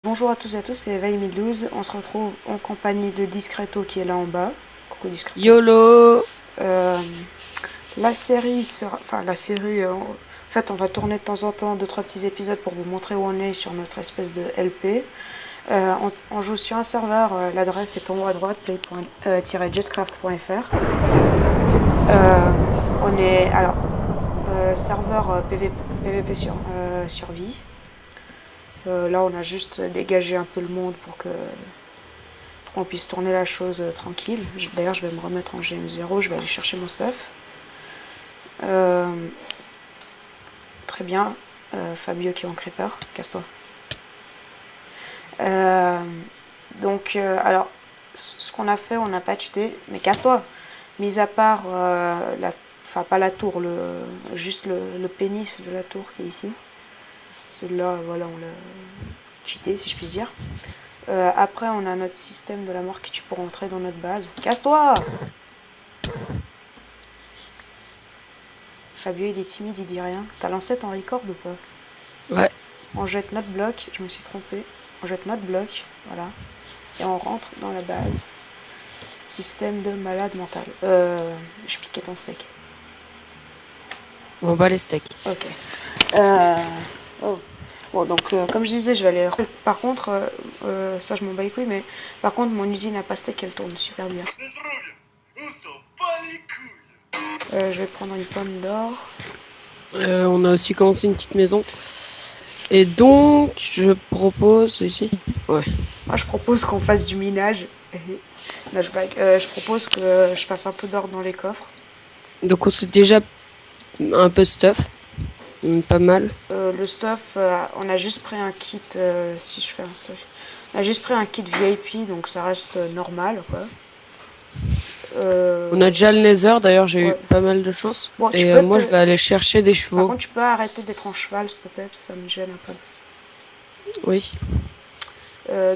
Bonjour à tous et à tous, c'est Veil1012. On se retrouve en compagnie de Discreto qui est là en bas. Coucou Discreto. YOLO. La série sera... Enfin, la série... en fait, on va tourner de temps en temps 2-3 petits épisodes pour vous montrer où on est sur notre espèce de LP. On joue sur un serveur, l'adresse est en haut à droite, play-justcraft.fr. On est... Alors, serveur PVP sur, survie. Là, on a juste dégagé un peu le monde pour qu'on puisse tourner la chose tranquille. D'ailleurs, je vais me remettre en GM0, je vais aller chercher mon stuff. Très bien. Fabio qui est en creeper, casse-toi. Alors, ce qu'on a fait, on n'a pas tué, mais casse-toi. Mis à part enfin pas la tour, juste le pénis de la tour qui est ici. Celui-là, voilà, on l'a cheaté si je puis dire. Après, on a notre système de la mort qui tue pour entrer dans notre base. Casse-toi! Fabio, il est timide, il dit rien. T'as lancé ton record ou pas? Ouais. On jette notre bloc, je me suis trompé. On jette notre bloc, voilà. Et on rentre dans la base. Système de malade mental. Je piquais ton steak. On bat les steaks. Ok. Oh. Bon, donc, comme je disais, je vais aller... Par contre, ça, je m'en bats les couilles, mais... Par contre, mon usine à pastèque, elle tourne super bien. Je vais prendre une pomme d'or. On a aussi commencé une petite maison. Et donc, je propose ici. Ouais. Moi, je propose qu'on fasse du minage. Non, je propose que je fasse un peu d'or dans les coffres. Donc, on s'est déjà un peu stuff. Pas mal. Le stuff, on a juste pris un kit. Si je fais un stuff. On a juste pris un kit VIP, donc ça reste normal, quoi. On a déjà le Nether, d'ailleurs, j'ai eu Ouais. pas mal de chance. Bon, Et moi, je vais aller chercher des Par chevaux. contre, tu peux arrêter d'être en cheval, s'il te plaît, parce que ça me gêne un peu. Oui.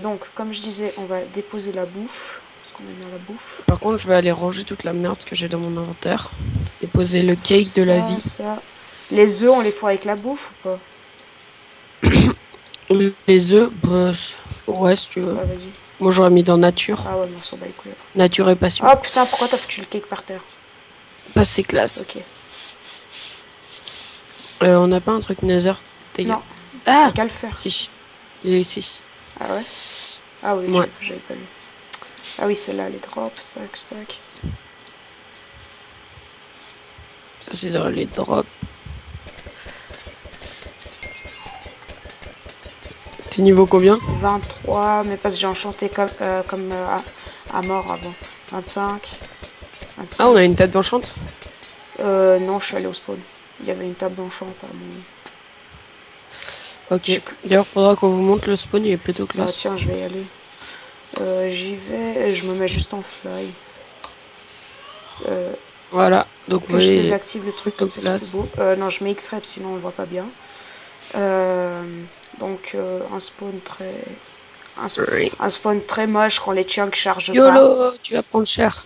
Donc, comme je disais, on va déposer la bouffe, parce qu'on est dans la bouffe. Par contre, je vais aller ranger toute la merde que j'ai dans mon inventaire. Et poser le cake de la vie. Ça. Les œufs, on les fout avec la bouffe ou pas? Les œufs, bah, ouais, si tu veux. Ouais, vas-y. Moi, j'aurais mis dans nature. Ah ouais, mais on s'en bat les couilles. Nature et passion. Oh putain, pourquoi t'as foutu le cake par terre? Pas c'est classe. Ok. On n'a pas un truc Nether? Non. Ah, T'as qu'à le faire. si. Il est ici. Ah ouais? Ah oui, Ouais. j'avais pas vu. Ah oui, c'est là, les drops, stack, stack. Ça, c'est dans les drops. T'es niveau combien? 23, mais parce que j'ai enchanté comme à mort avant. 25, 26. Ah, on a une tête d'enchante? Non, je suis allé au spawn. Il y avait une table d'enchant à mon... Ok. D'ailleurs, faudra qu'on vous montre le spawn, il est plutôt Ah classe. tiens, je vais y aller. J'y vais, je me mets juste en fly. Voilà. Donc, vous Que je voyez. désactive le truc comme ça, c'est plus beau. Non, je mets X-Rep, sinon on le voit pas bien. Donc, un spawn très... Un spawn très moche quand les chunks chargent pas. YOLO, tu vas prendre cher.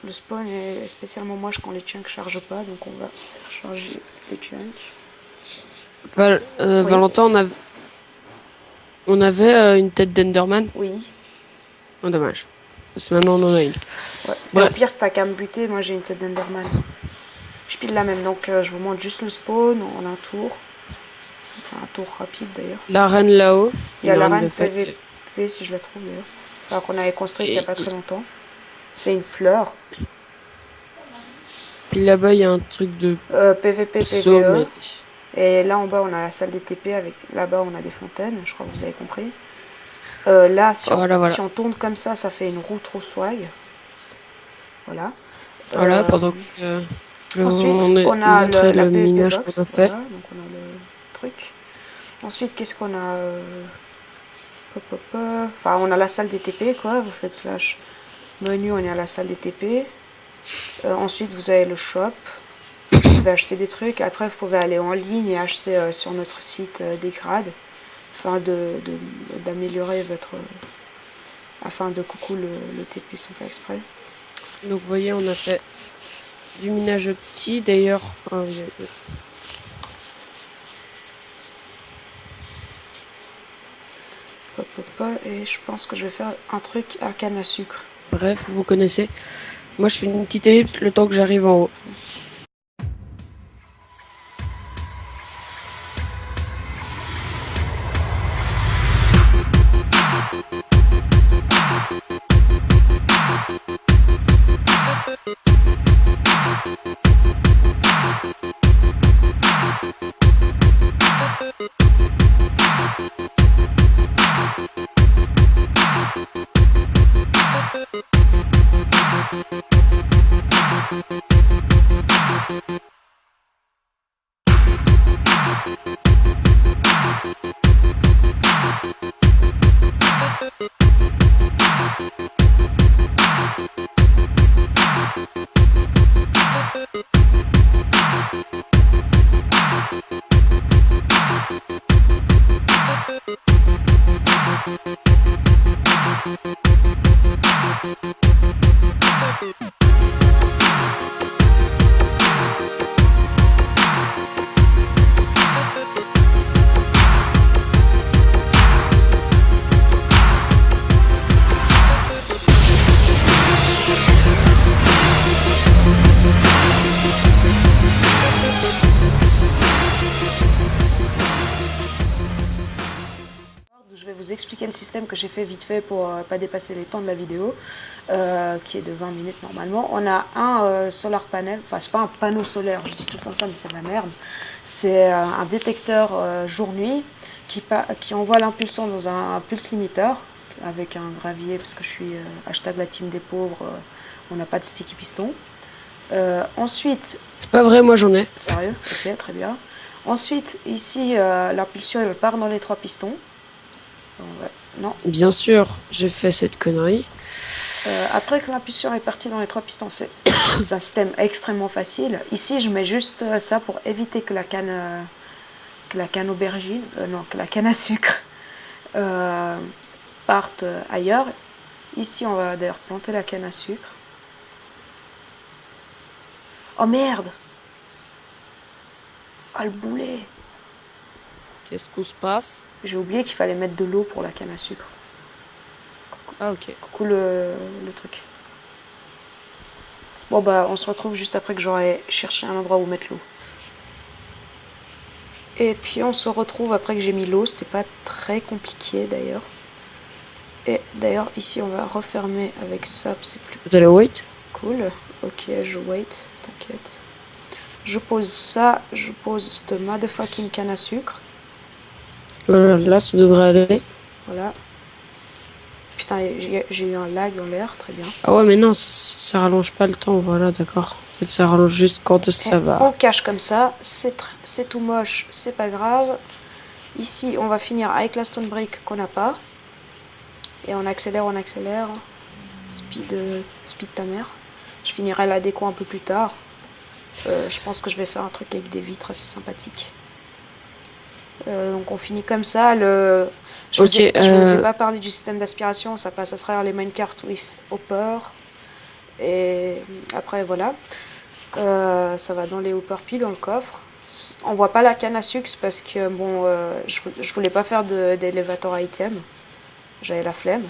Le spawn est spécialement moche quand les chunks chargent pas, donc on va charger les chunks. Oui. Valentin, on avait une tête d'Enderman. Oui. Oh, dommage. Parce que maintenant, on en a une. Ouais. Bref. Au pire, t'as qu'à me buter, moi j'ai une tête d'Enderman. Je pile la même, donc je vous montre juste le spawn en un tour. Enfin, un tour rapide d'ailleurs. L'arène là-haut. Il y a l'arène l'arène de fête. PVP si je la trouve d'ailleurs. Enfin, qu'on avait construite il y a Et- pas très longtemps. C'est une fleur. Puis là-bas, il y a un truc de PVP, psaume. PVE. Et là en bas, on a la salle des TP. Là-bas, on a des fontaines. Je crois que vous avez compris. Là, Voilà. si on tourne comme ça fait une roue trop swag. Voilà. Voilà, pendant que je Ensuite, vous on a montrer la le PVP minage box. qu'on a fait. Voilà, donc on a le truc. Ensuite, qu'est-ce qu'on a Enfin, on a la salle des TP, quoi. Vous faites slash menu, on est à la salle des TP. Ensuite, vous avez le shop. Vous pouvez acheter des trucs. Après, vous pouvez aller en ligne et acheter sur notre site des grades. Afin d'améliorer votre... afin de coucou le TP sans faire exprès. Donc vous voyez, on a fait du minage petit d'ailleurs. peux pas, et je pense que je vais faire un truc à canne à sucre. Bref, vous connaissez. Moi, je fais une petite ellipse le temps que j'arrive en haut. Je vais vous expliquer le système que j'ai fait vite fait pour pas dépasser les temps de la vidéo, qui est de 20 minutes normalement. On a un solar panel, enfin c'est pas un panneau solaire, je dis tout le temps ça mais c'est de la merde. C'est un détecteur jour-nuit qui envoie l'impulsant dans un pulse limiteur avec un gravier, parce que je suis hashtag la team des pauvres, on n'a pas de sticky piston. Ensuite... C'est pas vrai, moi j'en ai. Sérieux? Ok, très bien. Ensuite, ici, l'impulsion elle part dans les 3 pistons. Ouais, non. Bien sûr, j'ai fait cette connerie. Après que l'impulsion est partie dans les 3 pistons, c'est un système extrêmement facile. Ici, je mets juste ça pour éviter que la canne aubergine, non, que la canne à sucre parte ailleurs. Ici, on va d'ailleurs planter la canne à sucre. Oh merde! Oh le boulet! Qu'est-ce qu'on se passe? J'ai oublié qu'il fallait mettre de l'eau pour la canne à sucre. Ah ok. Coucou le truc. Bon bah on se retrouve juste après que j'aurai cherché un endroit où mettre l'eau. Et puis on se retrouve après que j'ai mis l'eau, c'était pas très compliqué d'ailleurs. Et d'ailleurs ici on va refermer avec ça, c'est plus... Vous allez wait? Cool, ok je wait, t'inquiète. Je pose ça, je pose cette motherfucking canne à sucre. Voilà, là ça devrait aller. Voilà. Putain, j'ai eu un lag en l'air, très bien. Ah ouais mais non, ça rallonge pas le temps, voilà d'accord. En fait ça rallonge juste quand ça va. On cache comme ça, c'est tout moche, c'est pas grave. Ici on va finir avec la stone brick qu'on n'a pas. Et on accélère, on accélère. Speed ta mère. Je finirai la déco un peu plus tard. Je pense que je vais faire un truc avec des vitres assez sympathiques. Donc on finit comme ça. Je vous ai pas parlé du système d'aspiration, ça passe à travers les minecart with hopper. Et après voilà. Ça va dans les hopper puis dans le coffre. On voit pas la canne à sucre parce que bon, je voulais pas faire d'élévateur item. J'avais la flemme.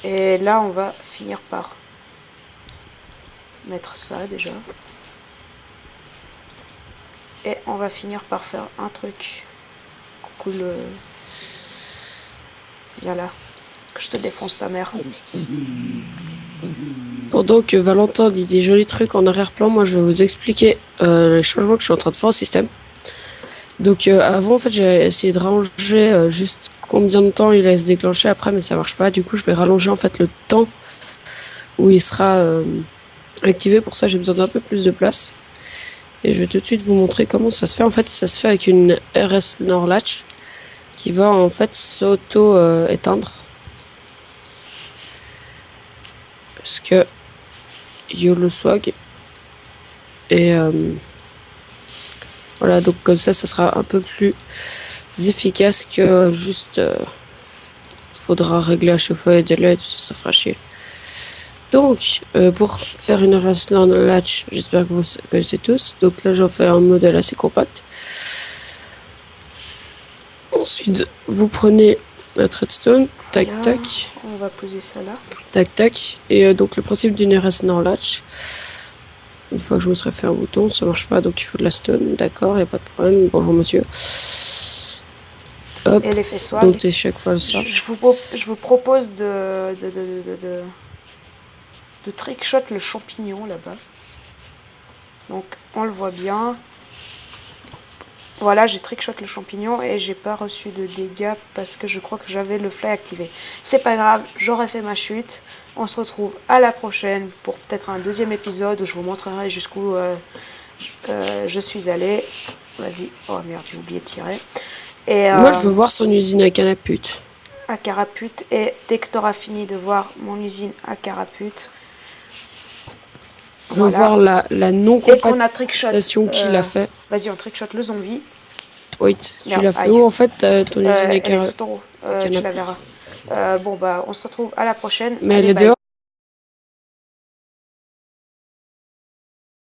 Et là on va finir par mettre ça déjà. Et on va finir par faire un truc. Coucou le... Viens là. Que je te défonce ta mère. Pendant que Valentin dit des jolis trucs en arrière-plan, moi je vais vous expliquer les changements que je suis en train de faire au système. Donc avant en fait j'ai essayé de rallonger juste combien de temps il allait se déclencher après, mais ça marche pas. Du coup je vais rallonger en fait le temps où il sera activé. Pour ça j'ai besoin d'un peu plus de place. Et je vais tout de suite vous montrer comment ça se fait. En fait, ça se fait avec une RS Nord Latch qui va en fait s'auto-éteindre. Parce que YOLO swag. Et voilà, donc comme ça sera un peu plus efficace que juste... faudra régler à chaque fois les délais, tout ça, ça fera chier. Donc, pour faire une RS Latch, j'espère que vous connaissez tous. Donc là, j'en fais un modèle assez compact. Ensuite, vous prenez Notre redstone. Tac, Voilà. tac. On va poser ça là. Tac, tac. Et donc, le principe d'une RS latch. Une fois que je me serais fait un bouton, ça marche pas, donc il faut de la stone. D'accord, y a pas de problème. Bonjour, monsieur. Hop. Et les fessoirs. Donc, chaque fois ça. Je vous propose de trickshot le champignon là-bas. Donc, on le voit bien. Voilà, j'ai trickshot le champignon et j'ai pas reçu de dégâts parce que je crois que j'avais le fly activé. C'est pas grave, j'aurais fait ma chute. On se retrouve à la prochaine pour peut-être un deuxième épisode où je vous montrerai jusqu'où je suis allée. Vas-y. Oh merde, j'ai oublié de tirer. Et, Moi, je veux voir son usine à Canapute. À Carapute. Et dès que tu auras fini de voir mon usine à Carapute, je veux voir la non-compactation qu'il a fait. Vas-y, on trickshot le zombie. Wait, tu l'as fait où en fait ton usine à Elle est tout en haut. Tu la verras. Bon, bah, on se retrouve à la prochaine. Mais allez, elle est bye. dehors.